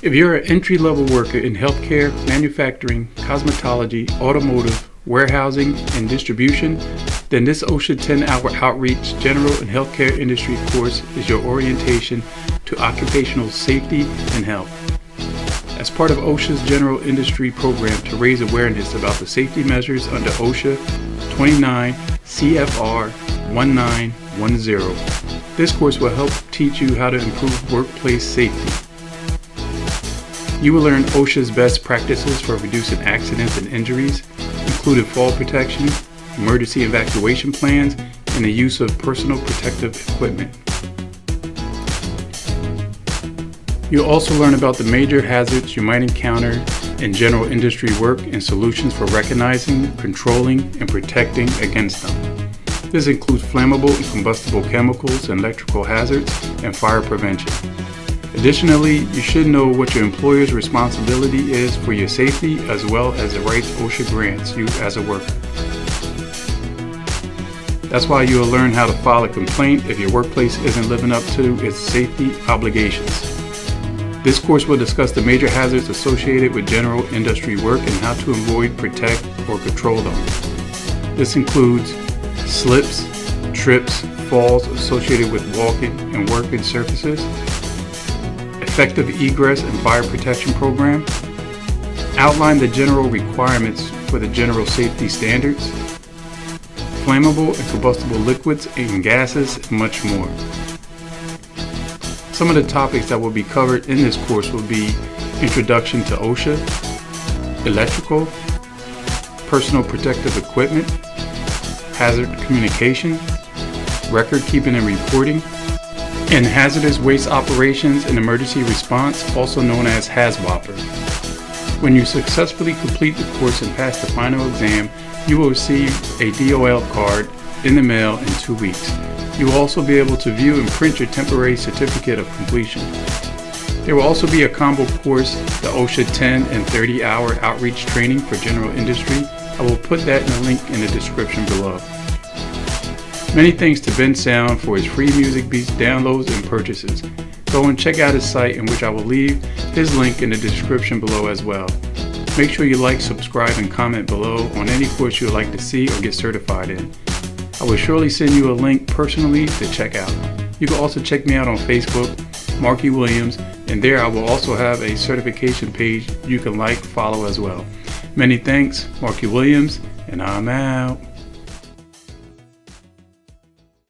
If you're an entry-level worker in healthcare, manufacturing, cosmetology, automotive, warehousing, and distribution, then this OSHA 10-hour outreach general and healthcare industry course is your orientation to occupational safety and health. As part of OSHA's general industry program to raise awareness about the safety measures under OSHA 29 CFR 1910, this course will help teach you how to improve workplace safety. You will learn OSHA's best practices for reducing accidents and injuries, including fall protection, emergency evacuation plans, and the use of personal protective equipment. You'll also learn about the major hazards you might encounter in general industry work and solutions for recognizing, controlling, and protecting against them. This includes flammable and combustible chemicals and electrical hazards and fire prevention. Additionally, you should know what your employer's responsibility is for your safety, as well as the rights OSHA grants you as a worker. That's why you will learn how to file a complaint if your workplace isn't living up to its safety obligations. This course will discuss the major hazards associated with general industry work and how to avoid, protect, or control them. This includes slips, trips, falls associated with walking and working surfaces, effective egress and fire protection program, outline the general requirements for the general safety standards, flammable and combustible liquids and gases, and much more. Some of the topics that will be covered in this course will be introduction to OSHA, electrical, personal protective equipment, hazard communication, record keeping and reporting, and hazardous waste operations and emergency response, also known as HAZWOPER. When you successfully complete the course and pass the final exam, you will receive a DOL card in the mail in 2 weeks. You will also be able to view and print your temporary certificate of completion. There will also be a combo course, the OSHA 10 and 30-hour outreach training for general industry. I will put that in a link in the description below. Many thanks to Ben Sound for his free music beats downloads and purchases. Go and check out his site, in which I will leave his link in the description below as well. Make sure you like, subscribe, and comment below on any course you would like to see or get certified in. I will surely send you a link personally to check out. You can also check me out on Facebook, Markie Williams, and there I will also have a certification page you can like, follow as well. Many thanks, Markie Williams, and I'm out.